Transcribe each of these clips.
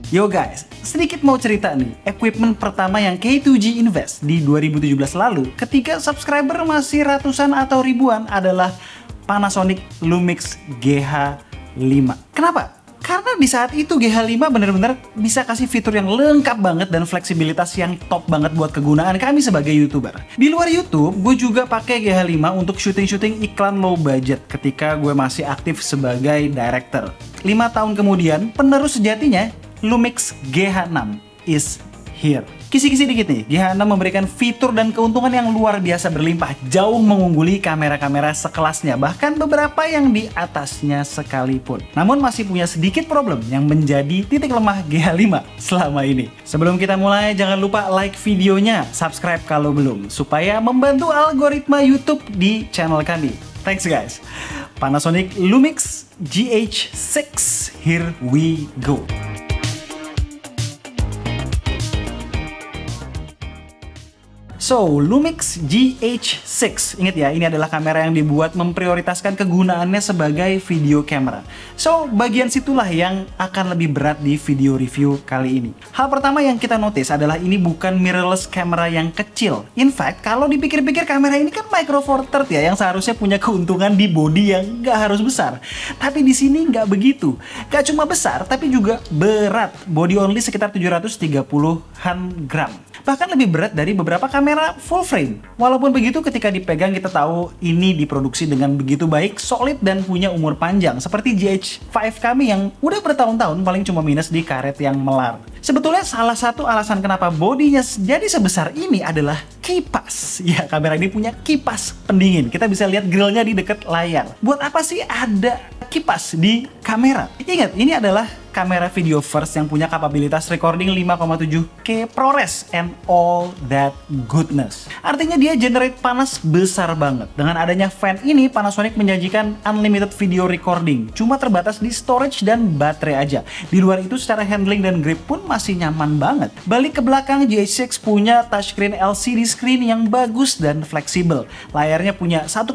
Yo guys, sedikit mau cerita nih, equipment pertama yang K2G invest di 2017 lalu ketika subscriber masih ratusan atau ribuan adalah Panasonic Lumix GH5. Kenapa? Karena di saat itu GH5 bener-bener bisa kasih fitur yang lengkap banget dan fleksibilitas yang top banget buat kegunaan kami sebagai YouTuber. Di luar YouTube, gue juga pakai GH5 untuk syuting-syuting iklan low budget ketika gue masih aktif sebagai director. 5 tahun kemudian, penerus sejatinya Lumix GH6 is here. Kisi-kisi dikit nih, GH6 memberikan fitur dan keuntungan yang luar biasa berlimpah, jauh mengungguli kamera-kamera sekelasnya, bahkan beberapa yang di atasnya sekalipun. Namun masih punya sedikit problem yang menjadi titik lemah GH5 selama ini. Sebelum kita mulai, jangan lupa like videonya, subscribe kalau belum, supaya membantu algoritma YouTube di channel kami. Thanks guys. Panasonic Lumix GH6, here we go. So, Lumix GH6, ingat ya, ini adalah kamera yang dibuat memprioritaskan kegunaannya sebagai video camera. So, bagian situlah yang akan lebih berat di video review kali ini. Hal pertama yang kita notice adalah ini bukan mirrorless camera yang kecil. In fact, kalau dipikir-pikir kamera ini kan micro four third ya, yang seharusnya punya keuntungan di body yang nggak harus besar. Tapi di sini nggak begitu. Nggak cuma besar, tapi juga berat. Body only sekitar 730-an gram. Bahkan lebih berat dari beberapa kamera full frame. Walaupun begitu, ketika dipegang kita tahu ini diproduksi dengan begitu baik, solid, dan punya umur panjang. Seperti GH5 kami yang udah bertahun-tahun paling cuma minus di karet yang melar. Sebetulnya salah satu alasan kenapa bodinya jadi sebesar ini adalah kipas. Ya, kamera ini punya kipas pendingin. Kita bisa lihat grillnya di dekat layar. Buat apa sih ada kipas di kamera? Ingat, ini adalah kamera video first yang punya kapabilitas recording 5,7K ProRes and all that goodness. Artinya dia generate panas besar banget. Dengan adanya fan ini, Panasonic menjanjikan unlimited video recording. Cuma terbatas di storage dan baterai aja. Di luar itu secara handling dan grip pun masih nyaman banget. Balik ke belakang, GH6 punya touchscreen LCD screen yang bagus dan fleksibel. Layarnya punya 1,84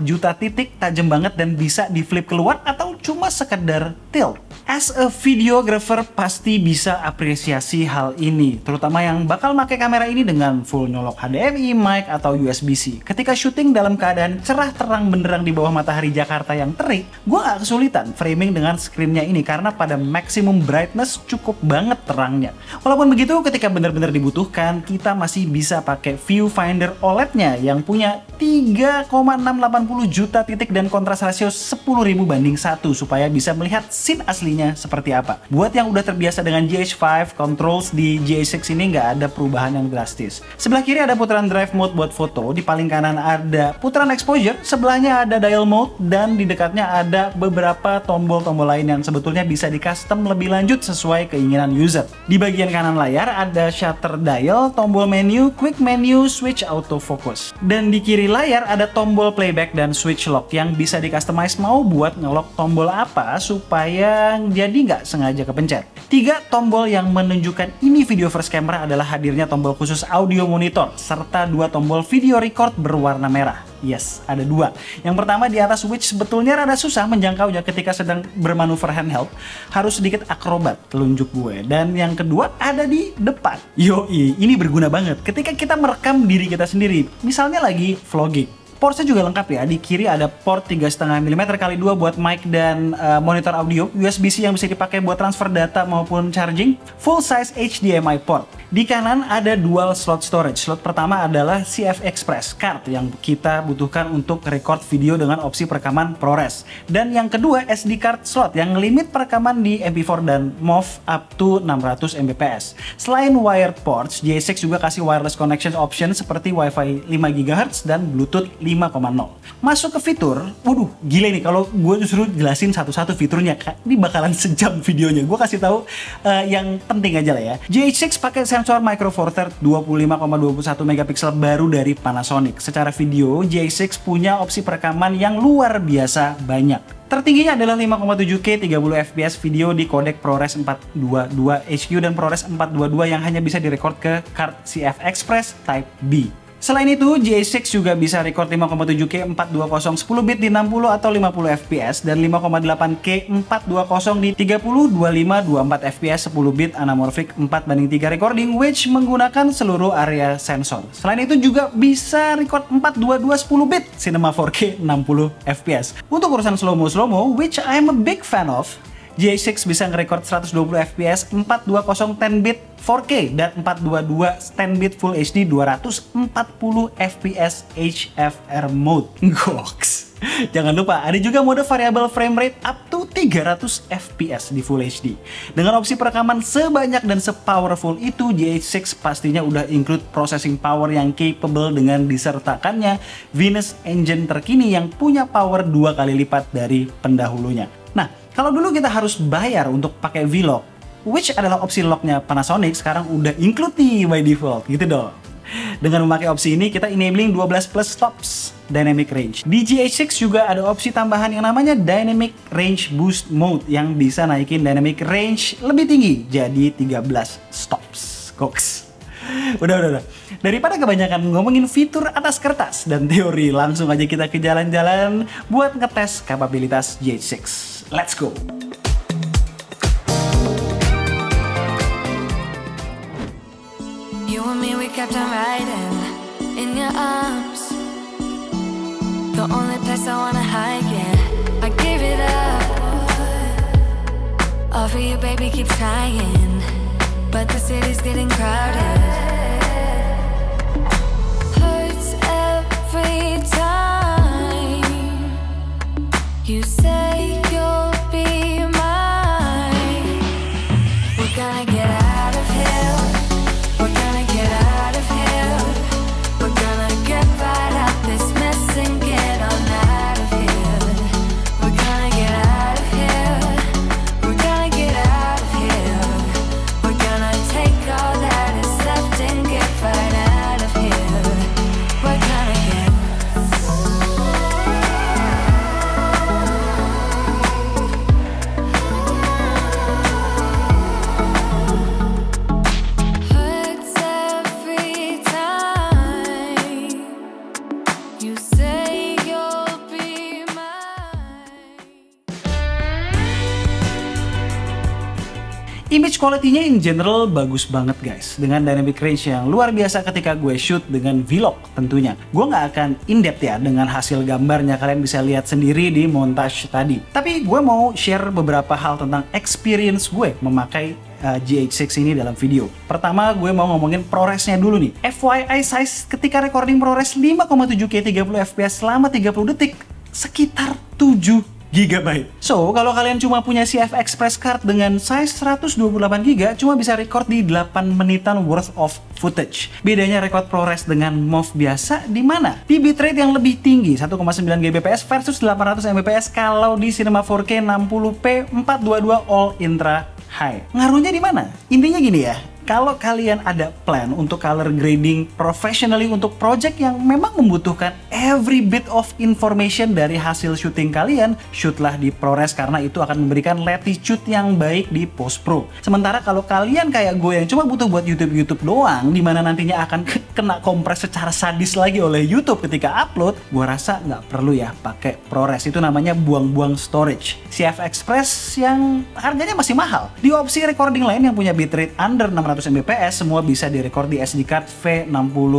juta titik, tajam banget dan bisa di flip keluar atau cuma sekedar tilt. As a videographer pasti bisa apresiasi hal ini, terutama yang bakal pakai kamera ini dengan full nyolok HDMI, mic, atau USB-C. Ketika syuting dalam keadaan cerah terang benderang di bawah matahari Jakarta yang terik, gue gak kesulitan framing dengan screennya ini karena pada maximum brightness cukup banget terangnya. Walaupun begitu, ketika benar-benar dibutuhkan, kita masih bisa pakai viewfinder OLED-nya yang punya 3,680 juta titik dan kontras rasio 10.000 banding 1 supaya bisa melihat scene aslinya seperti apa. Buat yang udah terbiasa dengan GH5, controls di GH6 ini nggak ada perubahan yang drastis. Sebelah kiri ada putaran drive mode buat foto, di paling kanan ada putaran exposure, sebelahnya ada dial mode, dan di dekatnya ada beberapa tombol-tombol lain yang sebetulnya bisa di custom lebih lanjut sesuai keinginan user. Di bagian kanan layar ada shutter dial, tombol menu, quick menu, switch autofocus. Dan di kiri layar ada tombol playback dan switch lock yang bisa di customize mau buat ngelok tombol apa supaya jadi nggak sengaja kepencet. 3 tombol yang menunjukkan ini video first camera adalah hadirnya tombol khusus audio monitor serta 2 tombol video record berwarna merah. Yes, ada 2. Yang pertama di atas, which sebetulnya rada susah menjangkaunya ketika sedang bermanuver handheld, harus sedikit akrobat telunjuk gue. Dan yang kedua ada di depan. Yoi, ini berguna banget ketika kita merekam diri kita sendiri, misalnya lagi vlogging. Portnya juga lengkap ya, di kiri ada port 3,5 mm x 2 buat mic dan monitor audio, USB-C yang bisa dipakai buat transfer data maupun charging, full size HDMI port. Di kanan ada dual slot storage. Slot pertama adalah CF Express card yang kita butuhkan untuk record video dengan opsi perekaman ProRes. Dan yang kedua SD card slot yang limit perekaman di MP4 dan MOV up to 600 Mbps. Selain wired ports, GH6 juga kasih wireless connection option seperti Wi-Fi 5 GHz dan Bluetooth 5.0. Masuk ke fitur, waduh gila nih kalau gue justru jelasin satu-satu fiturnya, ini bakalan sejam videonya. Gue kasih tahu yang penting aja lah ya. GH6 pakai sensor micro four third 25,21 megapiksel baru dari Panasonic. Secara video, GH6 punya opsi perekaman yang luar biasa banyak. Tertingginya adalah 5,7K 30 fps video di kodek ProRes 422 HQ dan ProRes 422 yang hanya bisa direkord ke card CF Express Type B. Selain itu, GH6 juga bisa record 5,7K 420 10 bit di 60 atau 50 fps dan 5,8K 420 di 30, 25, 24 fps 10 bit anamorphic 4:3 recording which menggunakan seluruh area sensor. Selain itu juga bisa record 422 10 bit Cinema 4K 60 fps. Untuk urusan slow-mo which I'm a big fan of, GH6 bisa nge-record 120 fps 420 10 bit 4K dan 422 10 bit Full HD 240 fps HFR mode. Goks. Jangan lupa ada juga mode variable frame rate up to 300 fps di Full HD. Dengan opsi perekaman sebanyak dan sepowerful itu, GH6 pastinya udah include processing power yang capable dengan disertakannya Venus engine terkini yang punya power 2 kali lipat dari pendahulunya. Nah, kalau dulu kita harus bayar untuk pakai V-Lock, which adalah opsi locknya Panasonic, sekarang udah include nih by default, gitu dong. Dengan memakai opsi ini, kita enabling 12 plus stops dynamic range. Di GH6 juga ada opsi tambahan yang namanya Dynamic Range Boost Mode yang bisa naikin dynamic range lebih tinggi, jadi 13 stops. Goks. Udah. Daripada kebanyakan ngomongin fitur atas kertas dan teori, langsung aja kita ke jalan-jalan buat ngetes kapabilitas GH6. Let's go! You and me, we kept on riding in your arms. The only place I wanna hide, yeah. I give it up. All for you, baby, keep trying. But the city's getting crowded. Hurts every time you say you'll be mine. We're gonna get out of here. We're gonna get out of here. We're gonna get right out this mess and get on out of here. We're gonna get out of here. We're gonna get out of here. We're gonna take all that is left and get right out of here. We're gonna get hurts every time you say you'll be mine. Image quality-nya in general bagus banget guys, dengan dynamic range yang luar biasa ketika gue shoot dengan V-Log tentunya. Gue nggak akan in-depth ya dengan hasil gambarnya, kalian bisa lihat sendiri di montage tadi. Tapi gue mau share beberapa hal tentang experience gue memakai GH6 ini dalam video. Pertama, gue mau ngomongin ProRes-nya dulu nih. FYI size ketika recording ProRes 5,7K 30 fps selama 30 detik sekitar 7 GB. So, kalau kalian cuma punya CF Express card dengan size 128GB, cuma bisa record di 8 menitan worth of footage. Bedanya record ProRes dengan MOV biasa di mana? Di bitrate yang lebih tinggi, 1,9 Gbps versus 800 Mbps kalau di Cinema 4K 60p 422 all intra high. Ngaruhnya di mana? Intinya gini ya. Kalau kalian ada plan untuk color grading professionally untuk project yang memang membutuhkan every bit of information dari hasil syuting kalian, shootlah di ProRes karena itu akan memberikan latitude yang baik di post pro. Sementara kalau kalian kayak gue yang cuma butuh buat YouTube doang, dimana nantinya akan kena kompres secara sadis lagi oleh YouTube ketika upload, gue rasa nggak perlu ya pakai ProRes. Itu namanya buang-buang storage. CF Express yang harganya masih mahal. Di opsi recording lain yang punya bitrate under 600 Mbps, semua bisa direcord di SD card V60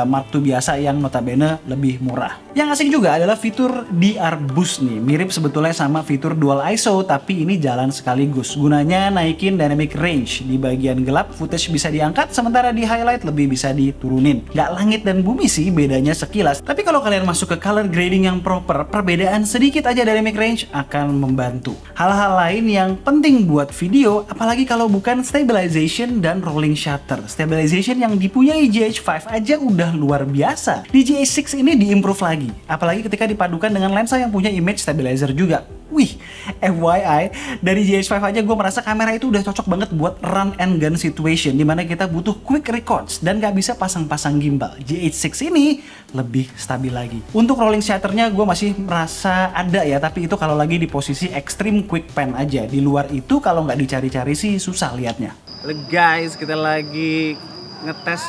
Mark II biasa yang notabene lebih murah. Yang asik juga adalah fitur DR Boost nih. Mirip sebetulnya sama fitur Dual ISO, tapi ini jalan sekaligus. Gunanya naikin dynamic range. Di bagian gelap, footage bisa diangkat, sementara di highlight lebih bisa diturunin. Nggak langit dan bumi sih, bedanya sekilas. Tapi kalau kalian masuk ke color grading yang proper, perbedaan sedikit aja dynamic range akan membantu. Hal-hal lain yang penting buat video, apalagi kalau bukan stabilization dan rolling shutter. Stabilization yang dipunyai GH5 aja udah luar biasa. Di GH6 ini diimprove lagi, apalagi ketika dipadukan dengan lensa yang punya image stabilizer juga. Wih, FYI, dari GH5 aja gue merasa kamera itu udah cocok banget buat run and gun situation, dimana kita butuh quick records dan gak bisa pasang-pasang gimbal. GH6 ini lebih stabil lagi. Untuk rolling shutternya gue masih merasa ada ya, tapi itu kalau lagi di posisi extreme quick pan aja. Di luar itu kalau nggak dicari-cari sih susah liatnya. Guys, kita lagi ngetes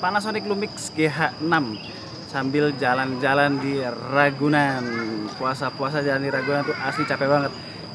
Panasonic Lumix GH6 sambil jalan-jalan di Ragunan. Puasa-puasa jalan di Ragunan tuh asli capek banget.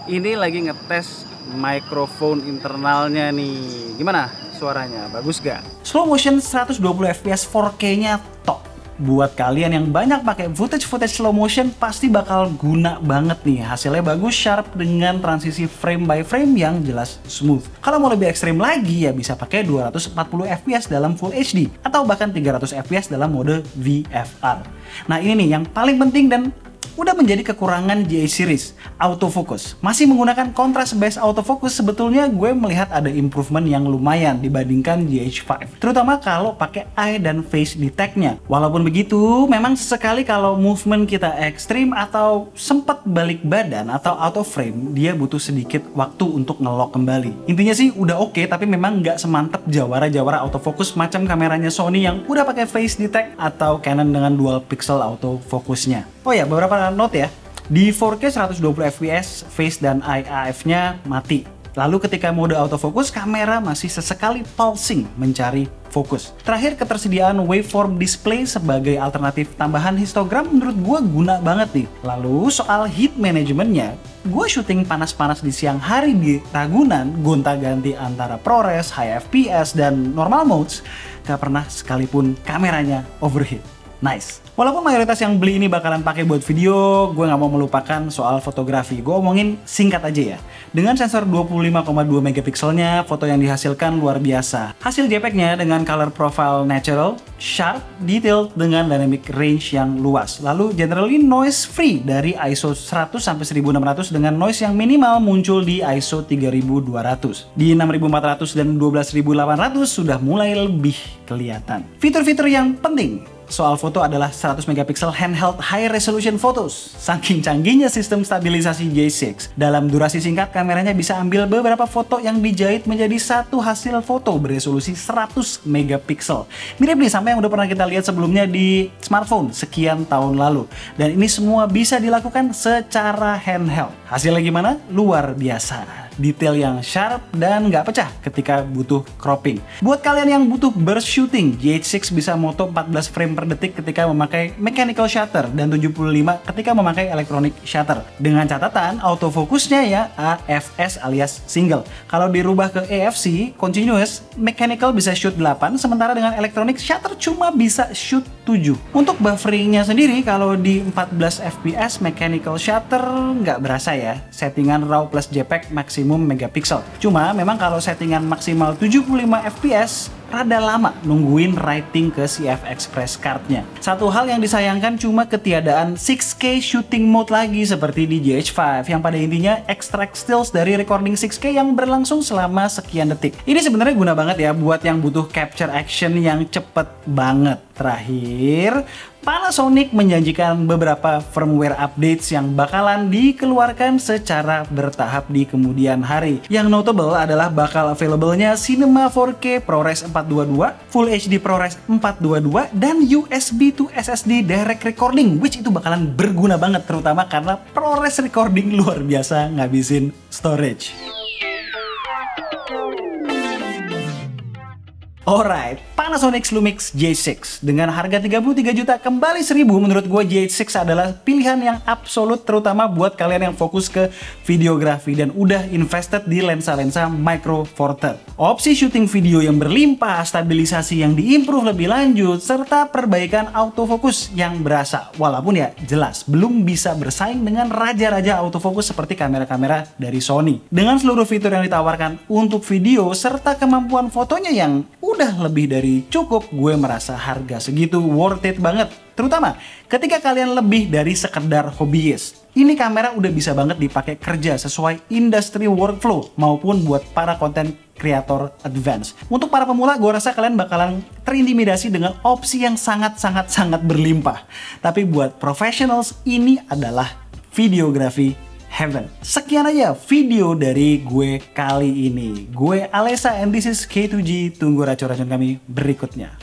Ini lagi ngetes mikrofon internalnya nih. Gimana suaranya? Bagus gak? Slow motion 120 fps 4K-nya top. Buat kalian yang banyak pakai footage slow motion pasti bakal guna banget nih. Hasilnya bagus, sharp dengan transisi frame by frame yang jelas smooth. Kalau mau lebih ekstrim lagi ya bisa pakai 240 fps dalam Full HD atau bahkan 300 fps dalam mode VFR. Nah ini nih yang paling penting dan udah menjadi kekurangan GH series, autofocus. Masih menggunakan contrast based autofocus, sebetulnya gue melihat ada improvement yang lumayan dibandingkan GH5, terutama kalau pakai eye dan face detect-nya. Walaupun begitu, memang sesekali kalau movement kita ekstrim atau sempat balik badan atau out of frame, dia butuh sedikit waktu untuk nge-lock kembali. Intinya sih udah oke, tapi memang nggak semantep jawara-jawara autofocus macam kameranya Sony yang udah pakai face detect atau Canon dengan dual pixel autofocusnya. Oh ya, beberapa note ya. Di 4K 120 fps, face dan eye AF-nya mati. Lalu ketika mode autofocus, kamera masih sesekali pulsing mencari fokus. Terakhir, ketersediaan waveform display sebagai alternatif tambahan histogram menurut gue guna banget nih. Lalu soal heat managementnya, gue syuting panas-panas di siang hari di Ragunan, gonta-ganti antara ProRes, high FPS, dan normal modes, gak pernah sekalipun kameranya overheat. Nice. Walaupun mayoritas yang beli ini bakalan pakai buat video, gue nggak mau melupakan soal fotografi. Gue omongin singkat aja ya. Dengan sensor 25,2 megapikselnya, foto yang dihasilkan luar biasa. Hasil JPEG-nya dengan color profile natural, sharp, detailed dengan dynamic range yang luas. Lalu generally noise free dari ISO 100-1600 dengan noise yang minimal muncul di ISO 3200. Di 6400 dan 12800 sudah mulai lebih kelihatan. Fitur-fitur yang penting soal foto adalah 100 megapiksel handheld high resolution photos. Saking canggihnya sistem stabilisasi GH6, dalam durasi singkat kameranya bisa ambil beberapa foto yang dijahit menjadi satu hasil foto beresolusi 100 megapiksel. Mirip nih sama yang udah pernah kita lihat sebelumnya di smartphone sekian tahun lalu. Dan ini semua bisa dilakukan secara handheld. Hasilnya gimana? Luar biasa. Detail yang sharp dan nggak pecah ketika butuh cropping. Buat kalian yang butuh burst shooting, GH6 bisa moto 14 frame per detik ketika memakai mechanical shutter dan 75 ketika memakai electronic shutter. Dengan catatan autofocusnya ya AFS alias single. Kalau dirubah ke AFC continuous, mechanical bisa shoot 8, sementara dengan electronic shutter cuma bisa shoot 7. Untuk bufferingnya sendiri, kalau di 14 fps mechanical shutter nggak berasa ya. Settingan RAW plus JPEG maksimum megapiksel. Cuma memang kalau settingan maksimal 75 fps rada lama nungguin writing ke CF Express card-nya. Satu hal yang disayangkan cuma ketiadaan 6K shooting mode lagi seperti di GH5 yang pada intinya extract stills dari recording 6K yang berlangsung selama sekian detik. Ini sebenarnya guna banget ya buat yang butuh capture action yang cepet banget. Terakhir, Panasonic menjanjikan beberapa firmware updates yang bakalan dikeluarkan secara bertahap di kemudian hari. Yang notable adalah bakal available-nya Cinema 4K ProRes 422, Full HD ProRes 422, dan USB to SSD Direct Recording, which itu bakalan berguna banget terutama karena ProRes recording luar biasa ngabisin storage. Alright, Panasonic Lumix GH6 dengan harga 33 juta kembali 1000, menurut gue GH6 adalah pilihan yang absolut terutama buat kalian yang fokus ke videografi dan udah invested di lensa-lensa micro four third. Opsi syuting video yang berlimpah, stabilisasi yang diimprove lebih lanjut, serta perbaikan autofocus yang berasa. Walaupun ya jelas belum bisa bersaing dengan raja-raja autofocus seperti kamera-kamera dari Sony. Dengan seluruh fitur yang ditawarkan untuk video serta kemampuan fotonya yang udah lebih dari cukup, gue merasa harga segitu worth it banget. Terutama ketika kalian lebih dari sekedar hobiis. Ini kamera udah bisa banget dipakai kerja sesuai industry workflow maupun buat para konten kreator advance. Untuk para pemula, gue rasa kalian bakalan terintimidasi dengan opsi yang sangat berlimpah. Tapi buat professionals, ini adalah videografi heaven. Sekian aja video dari gue kali ini. Gue Alessa and this is K2G. Tunggu racun-racun kami berikutnya.